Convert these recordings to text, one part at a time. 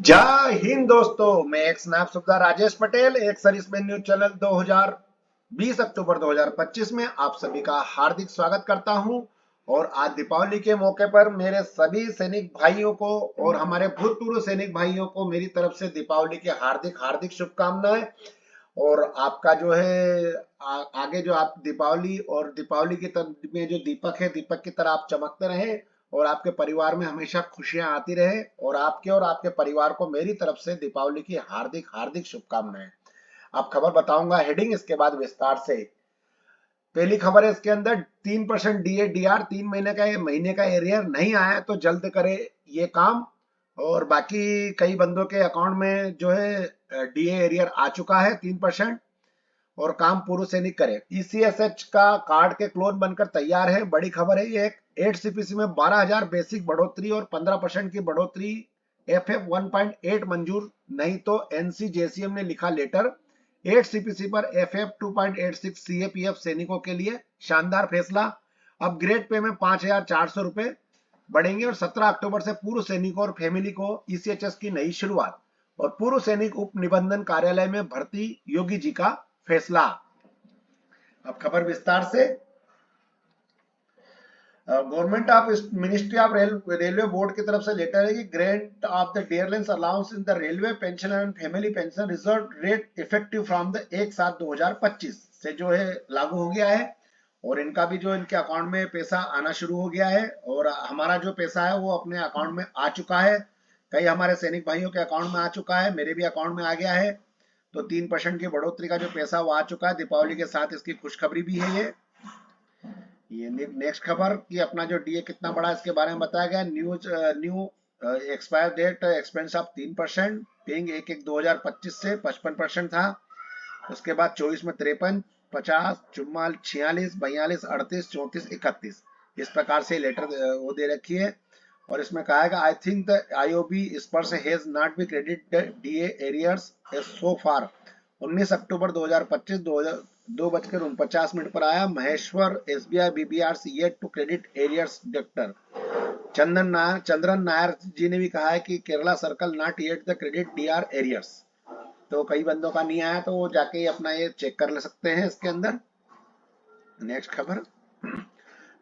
जय हिंद दोस्तों, मैं एक स्नैप सुबह राजेश पटेल एक सर्विसमैन न्यूज चैनल 2020 अक्टूबर 2025 में आप सभी का हार्दिक स्वागत करता हूं। और आज दीपावली के मौके पर मेरे सभी सैनिक भाइयों को और हमारे भूतपूर्व सैनिक भाइयों को मेरी तरफ से दीपावली की हार्दिक हार्दिक शुभकामनाएं। और आपका जो है आगे जो आप दीपावली और दीपावली की तरह में जो दीपक है, दीपक की तरह आप चमकते रहे और आपके परिवार में हमेशा खुशियां आती रहे। और आपके परिवार को मेरी तरफ से दीपावली की हार्दिक हार्दिक शुभकामनाएं। अब खबर बताऊंगा हेडिंग, इसके बाद विस्तार से। पहली खबर है इसके अंदर 3% डीए डीआर 3 महीने का एरियर नहीं आया तो जल्द करे ये काम। और बाकी कई बंदों के अकाउंट में जो है डीए एरियर आ चुका है 3%। और काम पूर्व सैनिक करे। ईसीएसएच का कार्ड के क्लोन बनकर तैयार है, बड़ी खबर है ये। 8 सीपीसी में 12,000 बेसिक बढ़ोतरी और 15% की बढ़ोतरी। एफएफ 1.8 मंजूर नहीं तो एनसी जेसीएम ने लिखा लेटर। 8 सीपीसी पर एफएफ 2.86 सीएपीएफ सैनिकों के लिए शानदार फैसला। अपग्रेड पे में 5,400 रुपए बढ़ेंगे। और 17 अक्टूबर से पूर्व सैनिकों और फैमिली को ईसीएचएस की नई शुरुआत। और पूर्व सैनिक उप निबंधन कार्यालय में भर्ती, योगी जी का फैसला। अब खबर विस्तार से। Government of ministry of railway board की तरफ से लेटर है कि grant of the dearness allowance in the railway pension and family pension reserve rate effective from the 1/7/2025 से जो है लागू हो गया है। और इनका भी जो इनके अकाउंट में पैसा आना शुरू हो गया है। और हमारा जो पैसा है वो अपने अकाउंट में आ चुका है। कई हमारे सैनिक भाइयों के अकाउंट में आ चुका है, मेरे भी अकाउंट में आ गया है। तो 3% की बढ़ोतरी का जो पैसा वो आ चुका है। दीपावली के साथ इसकी खुशखबरी भी है ये नेक्स्ट खबर कि अपना जो डीए कितना बढ़ा इसके बारे में बताया गया। New expire date expense of 3%, paying 1/1/2025 से 55% था। उसके बाद 24 में 53, 50, 44, 46, 42, 38, 34, 31 इस प्रकार से लेटर वो दे रखी है। और इसमें कहा है कि आई थिंक द आईओबी इस पर से has not be credit DA arrears so far. 19 अक्टूबर 2025 2:49 पर आया। Maheshwar SBI BBR yet to credit arrears doctor Chandran Nair ji ने भी कहा है कि Kerala circle not yet the credit DR arrears. तो कई बंदों का नहीं आया तो वो जाके अपना ये चेक कर ले सकते हैं इसके अंदर। नेक्स्ट खबर।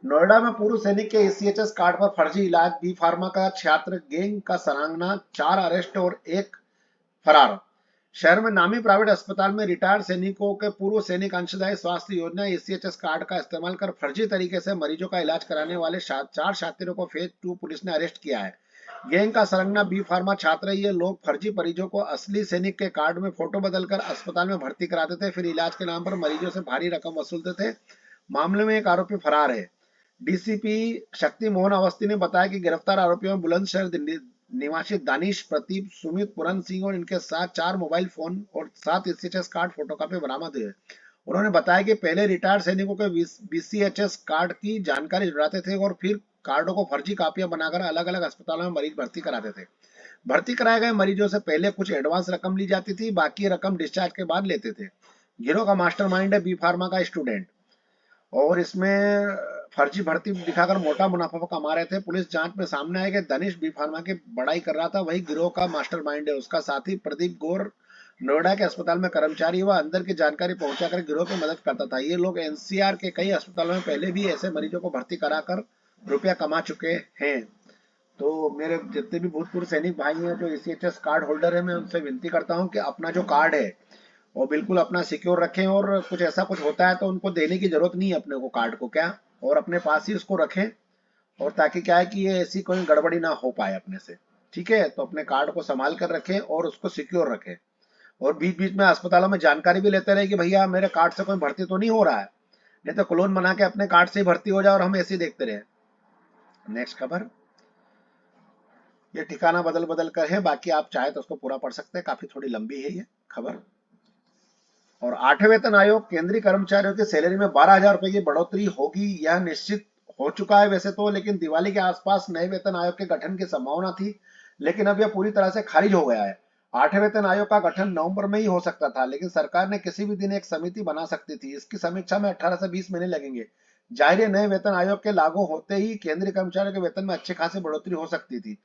नोएडा में पूर्व सैनिक के ईसीएचएस कार्ड पर फर्जी इलाज, बी फार्मा का छात्र गैंग का सराहना, 4 अरेस्ट और 1 फरार। शहर में नामी प्राइवेट अस्पताल में रिटायर्ड सैनिकों के पूर्व सैनिक अंशदायी स्वास्थ्य योजना ईसीएचएस कार्ड का इस्तेमाल कर फर्जी तरीके से मरीजों का इलाज कराने वाले 4 छात्रों को फेज 2 पुलिस ने अरेस्ट किया है। गैंग का सरंगना बी फार्मा छात्र। ये लोग फर्जी मरीजों को असली सैनिक के कार्ड में फोटो बदलकर अस्पताल में भर्ती कराते थे, फिर इलाज के नाम पर मरीजों से भारी रकम वसूलते थे। मामले में एक आरोपी फरार है। डीसीपी शक्ति मोहन अवस्थी ने बताया कि गिरफ्तार आरोपियों में बुलंदशहर निवासी दानिश प्रदीप, सुमित, पुरन सिंह और इनके साथ 4 मोबाइल फोन और 7 एसएचएस कार्ड फोटोकॉपी बरामद हुए। उन्होंने बताया कि पहले रिटायर्ड सैनिकों के बीसीएचएस कार्ड की जानकारी जुटाते थे और फिर कार्डों को फर्जी कापियां बनाकर अलग अलग अस्पतालों में मरीज भर्ती कराते थे। भर्ती कराए गए मरीजों से पहले कुछ एडवांस रकम ली जाती थी, बाकी रकम डिस्चार्ज के बाद लेते थे। गिरोह का मास्टरमाइंड है बी फार्मा का स्टूडेंट। और इसमें फर्जी भर्ती दिखाकर मोटा मुनाफा कमा रहे थे। पुलिस जांच में सामने आया कि दनिश बी फार्मा की बड़ाई कर रहा था, वही गिरोह का मास्टरमाइंड है। उसका साथी प्रदीप गौर नोएडा के अस्पताल में कर्मचारी व अंदर की जानकारी पहुंचाकर गिरोह की मदद करता था। ये लोग एनसीआर के कई अस्पतालों में पहले भी ऐसे मरीजों को भर्ती कराकर रुपया कमा चुके हैं। तो मेरे जितने भी भूतपूर्व सैनिक भाई हैं जो ईसीएचएस कार्ड होल्डर है, मैं उनसे विनती करता हूं कि अपना जो कार्ड है वो बिल्कुल अपना सिक्योर रखें। और कुछ होता है तो उनको देने की जरूरत नहीं है अपने को कार्ड को, क्या, और अपने पास ही उसको रखें। और ताकि क्या है कि ये ऐसी कोई गड़बड़ी ना हो पाए अपने से। ठीक है, तो अपने कार्ड को संभाल कर रखें और उसको सिक्योर रखें। और बीच बीच में अस्पतालों में जानकारी भी लेते रहे कि भैया मेरे कार्ड से कोई भर्ती तो नहीं हो रहा है, नहीं तो क्लोन बना के अपने कार्ड से ही भर्ती हो जाए और हम ऐसे ही देखते रहे। नेक्स्ट खबर। ये ठिकाना बदल बदल कर है, बाकी आप चाहे तो उसको पूरा पढ़ सकते हैं, काफी थोड़ी लंबी है ये खबर। और 8वें वेतन आयोग, केंद्रीय कर्मचारियों की सैलरी में 12,000 रुपए की बढ़ोतरी होगी, यह निश्चित हो चुका है वैसे तो, लेकिन दिवाली के आसपास नए वेतन आयोग के गठन की संभावना थी, लेकिन अब यह पूरी तरह से खारिज हो गया है। 8वें वेतन आयोग का गठन नवंबर में ही हो सकता था, लेकिन सरकार ने किसी भी दिन एक समिति बना सकती थी। इसकी समीक्षा में 18 से 20 महीने लगेंगे। जाहिर है नए वेतन आयोग के लागू होते ही केंद्रीय कर्मचारियों के वेतन में अच्छी खासी बढ़ोतरी हो सकती थी।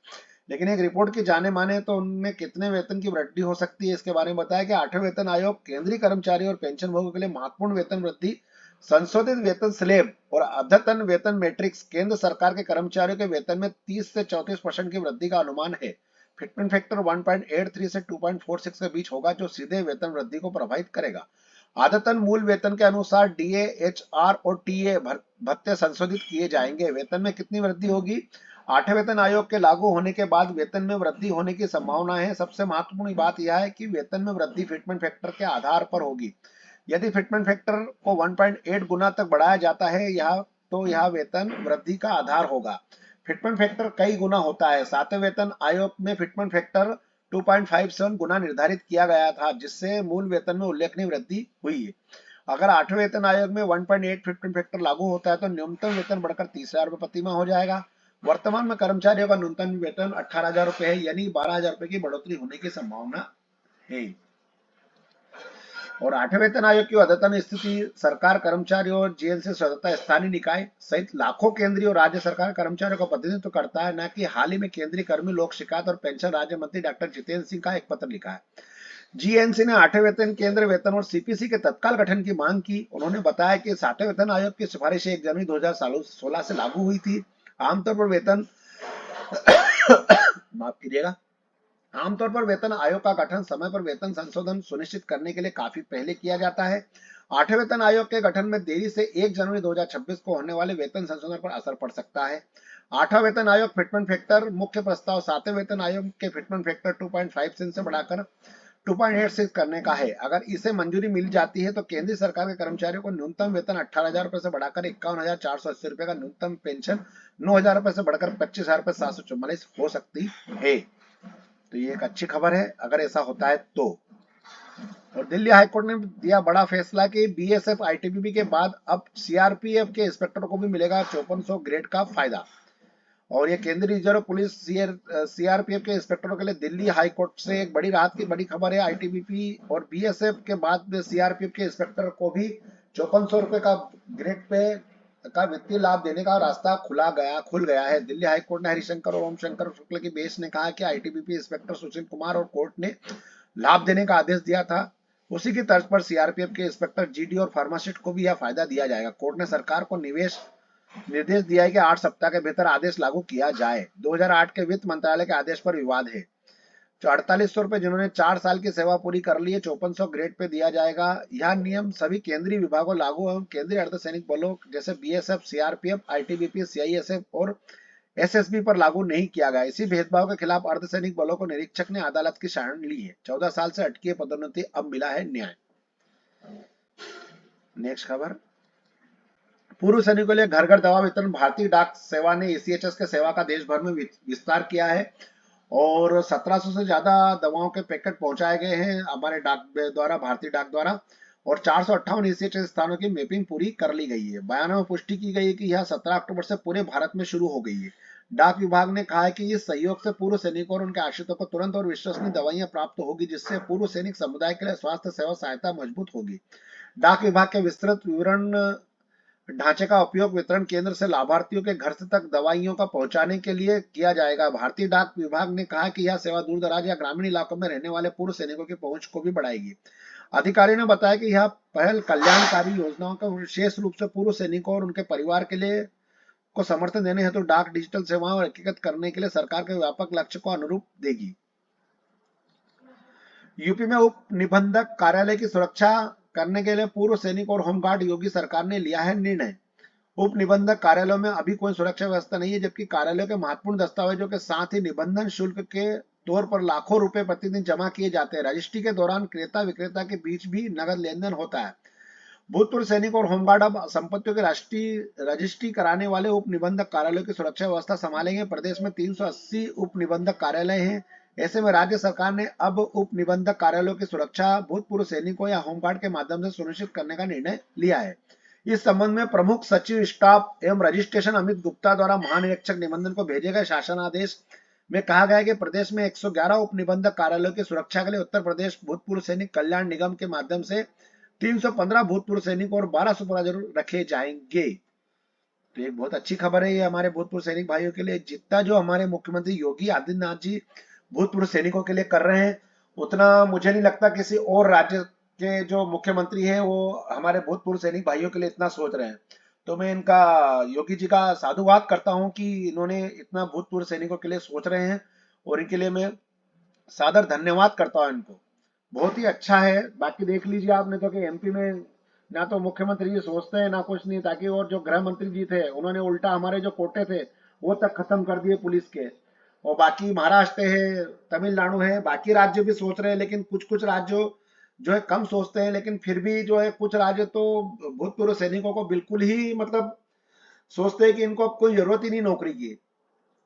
लेकिन एक रिपोर्ट की जाने माने तो उनमें कितने वेतन की वृद्धि हो सकती है इसके बारे में बताया कि 8वें वेतन आयोग केंद्रीय कर्मचारी और पेंशनभोगियों के लिए महत्वपूर्ण वेतन वृद्धि, संशोधित वेतन स्लेब और अद्यतन वेतन मैट्रिक्स केंद्र सरकार के कर्मचारियों के वेतन में 30 से 34% की वृद्धि का अनुमान है। फिटमेंट फैक्टर 1.83 से 2.46 के बीच होगा, जो सीधे वेतन वृद्धि को प्रभावित करेगा। आदतन मूल वेतन के अनुसार डीए, एचआर और टीए भत्ते संशोधित किए जाएंगे। वेतन में कितनी वृद्धि होगी? 8वें वेतन आयोग के लागू होने के बाद वेतन में वृद्धि होने की संभावना है। सबसे महत्वपूर्ण बात यह है कि वेतन में वृद्धि फिटमेंट फैक्टर के आधार पर होगी। यदि फिटमेंट फैक्टर को 1.8 गुना तक बढ़ाया जाता है तो यह वेतन वृद्धि का आधार होगा। फिटमेंट फैक्टर कई गुना होता है। 7वें वेतन आयोग में फिटमेंट फैक्टर 2.57 गुना निर्धारित किया गया था, जिससे मूल वेतन में उल्लेखनीय वृद्धि हुई है। अगर 8वें वेतन आयोग में 1.8 फिटमेंट फैक्टर लागू होता है तो न्यूनतम वेतन बढ़कर 30,000 रुपए प्रति माह हो जाएगा। वर्तमान में कर्मचारियों का न्यूनतम वेतन 18,000 रुपए है, यानी 12,000 रुपए की बढ़ोतरी होने की संभावना है। और 8वें वेतन आयोग की अद्यतन स्थिति सरकार, कर्मचारियों और जीएनसी स्वतंत्रता स्थानीय निकाय सहित लाखों केंद्रीय और राज्य सरकार कर्मचारियों का प्रतिनिधित्व करता है। न कि हाल ही में केंद्रीय कर्मी लोक शिकायत और पेंशन राज्य मंत्री डॉक्टर जितेंद्र सिंह का एक पत्र लिखा है। जीएनसी ने 8वें वेतन केंद्र वेतन और सीपीसी के तत्काल गठन की मांग की। उन्होंने बताया कि 7वें वेतन आयोग की सिफारिशें 1 जनवरी 2016 से लागू हुई थी। आमतौर पर वेतन माफ कीजिएगा, आमतौर पर वेतन आयोग का गठन समय पर वेतन संशोधन सुनिश्चित करने के लिए काफी पहले किया जाता है। 8वें वेतन आयोग के गठन में देरी से 1 जनवरी 2026 को होने वाले वेतन संशोधन पर असर पड़ सकता है। 8वां वेतन आयोग फिटमेंट फैक्टर मुख्य प्रस्ताव 7वें वेतन आयोग के फिटमेंट फैक्टर 2.5 से बढ़ाकर 2.86 करने का है। अगर इसे मंजूरी मिल जाती है तो केंद्रीय सरकार के कर्मचारियों को न्यूनतम वेतन 18,000 रुपए से बढ़ाकर 51,480 रुपए का, न्यूनतम पेंशन 9,000 रुपए से बढ़कर 25,744 हो सकती है। तो ये एक अच्छी खबर है अगर ऐसा होता है तो। और दिल्ली हाईकोर्ट ने दिया बड़ा फैसला कि बीएसएफ आईटीबीपी के बाद अब सीआरपीएफ के इंस्पेक्टर को भी मिलेगा 5400 ग्रेड का फायदा। और ये केंद्रीय रिजर्व पुलिस सीआरपीएफ के इंस्पेक्टरों के लिए दिल्ली हाईकोर्ट से एक बड़ी राहत की बड़ी खबर है। आईटीबीपी और बीएसएफ के बाद में सीआरपीएफ के इंस्पेक्टर को भी 5400 रुपए का ग्रेड पे का वित्तीय लाभ देने का रास्ता खुल गया है। दिल्ली हाईकोर्ट ने हरिशंकर और ओम शंकर शुक्ल की बेंच ने कहा कि आईटीबीपी इंस्पेक्टर सुशील कुमार और कोर्ट ने लाभ देने का आदेश दिया था, उसी की तर्ज पर सीआरपीएफ के इंस्पेक्टर जीडी और फार्मासिस्ट को भी यह फायदा दिया जाएगा। कोर्ट ने सरकार को निर्देश दिया है कि 8 सप्ताह के भीतर आदेश लागू किया जाए। 2008 के वित्त मंत्रालय के आदेश पर विवाद है। जो 4800 रुपए जिन्होंने 4 साल की सेवा पूरी कर ली है 5400 ग्रेड पे दिया जाएगा। यह नियम सभी केंद्रीय विभागों लागू एवं केंद्रीय अर्धसैनिक बलों जैसे बीएसएफ, सीआरपीएफ, आईटीबीपी, सीआईएसएफ और एसएसबी पर लागू नहीं किया गया। इसी भेदभाव के खिलाफ अर्धसैनिक बलों को निरीक्षक ने अदालत की शरण ली है। 14 साल से अटकी पदोन्नति, अब मिला है न्याय। नेक्स्ट खबर, पूर्व सैनिकों के लिए घर घर दवा वितरण। भारतीय डाक सेवा ने ईसीएचएस के सेवा का देश भर में विस्तार किया है और 1700 से ज्यादा दवाओं के पैकेट पहुंचाए गए हैं हमारे डाक द्वारा, भारतीय डाक द्वारा। और 458 ईसीएचएस स्थानों की मैपिंग पूरी कर ली गई है। बयानों में पुष्टि की गई है कि यह 17 अक्टूबर से पूरे भारत में शुरू हो गई है। डाक विभाग ने कहा है कि इस सहयोग से पूर्व सैनिकों और उनके आश्रितों को तुरंत और विश्वसनीय दवाइयां प्राप्त होगी, जिससे पूर्व सैनिक समुदाय के लिए स्वास्थ्य सेवा सहायता मजबूत होगी। डाक विभाग के विस्तृत विवरण ढांचे का उपयोग वितरण केंद्र से लाभार्थियों के घर तक दवाइयों का पहुंचाने के लिए किया जाएगा। भारतीय डाक विभाग ने कहा कि यह सेवा दूर दराज या ग्रामीण इलाकों में रहने वाले पूर्व सैनिकों की पहुंच को भी बढ़ाएगी। अधिकारी ने बताया कि यह पहल कल्याणकारी योजनाओं का विशेष रूप से पूर्व सैनिकों और उनके परिवार के लिए को समर्थन देने हेतु डाक डिजिटल सेवाओं और एकीकृत करने के लिए सरकार के व्यापक लक्ष्य को अनुरूप देगी। यूपी में उप निबंधक कार्यालय की सुरक्षा करने के लिए पूर्व सैनिक और होमगार्ड योगी सरकार ने लिया है निर्णय। उप निबंधक कार्यालयों में अभी कोई सुरक्षा व्यवस्था नहीं है, जबकि कार्यालयों के महत्वपूर्ण दस्तावेजों के साथ ही निबंधन शुल्क के तौर पर लाखों रुपए प्रतिदिन जमा किए जाते हैं। रजिस्ट्री के दौरान क्रेता विक्रेता के बीच भी नगद लेन देन होता है। भूतपूर्व सैनिक और होमगार्ड अब संपत्तियों की रजिस्ट्री कराने वाले उप निबंधक कार्यालयों की सुरक्षा व्यवस्था संभालेंगे। प्रदेश में 380 उप निबंधक कार्यालय हैं। ऐसे में राज्य सरकार ने अब उप निबंधक कार्यालयों की सुरक्षा भूतपूर्व सैनिकों या होमगार्ड के माध्यम से सुनिश्चित करने का निर्णय लिया है। इस संबंध में प्रमुख सचिव स्टाफ एवं रजिस्ट्रेशन अमित गुप्ता द्वारा महानिरीक्षक निबंधन को भेजे गए शासनादेश में कहा गया है कि प्रदेश में 111 उप निबंधक कार्यालयों की सुरक्षा के लिए उत्तर प्रदेश भूतपूर्व सैनिक कल्याण निगम के माध्यम से 315 भूतपूर्व सैनिक और 12 सुपरवाइजर रखे जाएंगे। तो एक बहुत अच्छी खबर है ये हमारे भूतपूर्व सैनिक भाइयों के लिए। जितना जो हमारे मुख्यमंत्री योगी आदित्यनाथ जी भूतपूर्व सैनिकों के लिए कर रहे हैं, उतना मुझे नहीं लगता किसी और राज्य के जो मुख्यमंत्री हैं वो हमारे भूतपूर्व सैनिक भाइयों के लिए इतना सोच रहे हैं। तो मैं इनका, योगी जी का साधुवाद करता हूं कि इन्होंने इतना भूतपूर्व सैनिकों के लिए सोच रहे हैं, और इनके लिए मैं सादर धन्यवाद करता हूं इनको। बहुत ही अच्छा है। बाकी देख लीजिए आपने तो कि एमपी में ना तो मुख्यमंत्री जी सोचते हैं ना कुछ नहीं, ताकि और जो गृह मंत्री जी थे उन्होंने उल्टा हमारे जो कोटे थे वो तक खत्म कर दिए पुलिस के। और बाकी महाराष्ट्र है, तमिलनाडु है, बाकी राज्य भी सोच रहे हैं, लेकिन कुछ कुछ राज्यों जो है कम सोचते हैं, लेकिन फिर भी जो है कुछ राज्य तो भूतपूर्व सैनिकों को बिल्कुल ही मतलब सोचते हैं कि इनको अब कोई जरूरत ही नहीं नौकरी की।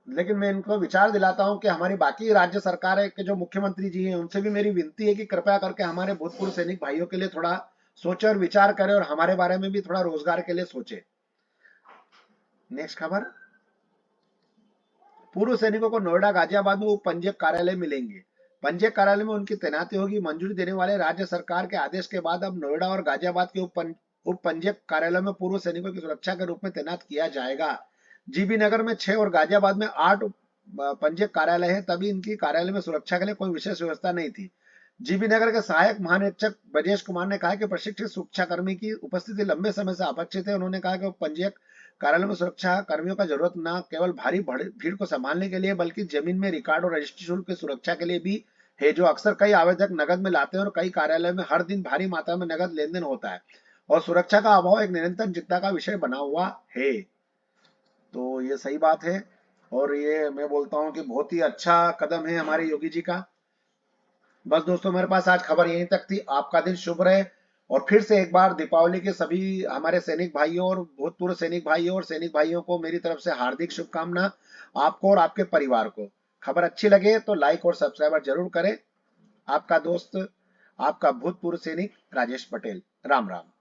लेकिन मैं इनको विचार दिलाता हूं कि हमारी बाकी राज्य सरकार के जो मुख्यमंत्री जी हैं उनसे भी मेरी विनती है कि कृपया करके हमारे भूतपूर्व सैनिक भाइयों के लिए थोड़ा सोचे और विचार करें, और हमारे बारे में भी थोड़ा रोजगार के लिए सोचे। नेक्स्ट खबर, पूर्व सैनिकों को नोएडा गाजियाबाद में उप पंजीयक कार्यालय मिलेंगे। पंजीयक कार्यालय में उनकी तैनाती होगी। मंजूरी देने वाले राज्य सरकार के आदेश के बाद अब नोएडा और गाजियाबाद के उप पंजीयक कार्यालय में पूर्व सैनिकों की सुरक्षा के रूप में तैनात किया जाएगा। जीबी नगर में 6 और गाजियाबाद में 8 पंजीयक कार्यालय है, तभी इनकी कार्यालय में सुरक्षा के लिए कोई विशेष व्यवस्था नहीं थी। जीबी नगर के सहायक महानिरीक्षक ब्रजेश कुमार ने कहा कि प्रशिक्षित सुरक्षाकर्मी की उपस्थिति लंबे समय से अपेक्षित है। उन्होंने कहा कि पंजीयक कार्यालय में सुरक्षा कर्मियों का जरूरत न केवल भारी भीड़ को संभालने के लिए बल्कि जमीन में रिकॉर्ड और रजिस्ट्री शुल्क की सुरक्षा के लिए भी है, जो अक्सर कई आवेदक नगद में लाते हैं और कई कार्यालय में हर दिन भारी मात्रा में नगद लेन देन होता है और सुरक्षा का अभाव एक निरंतर चिंता का विषय बना हुआ है। तो ये सही बात है, और ये मैं बोलता हूँ कि बहुत ही अच्छा कदम है हमारे योगी जी का। बस दोस्तों, मेरे पास आज खबर यहीं तक थी। आपका दिन शुभ रहे। और फिर से एक बार दीपावली के सभी हमारे सैनिक भाइयों और भूतपूर्व सैनिक भाइयों और सैनिक भाइयों को मेरी तरफ से हार्दिक शुभकामना, आपको और आपके परिवार को। खबर अच्छी लगे तो लाइक और सब्सक्राइब जरूर करें। आपका दोस्त, आपका भूतपूर्व सैनिक राजेश पटेल। राम राम।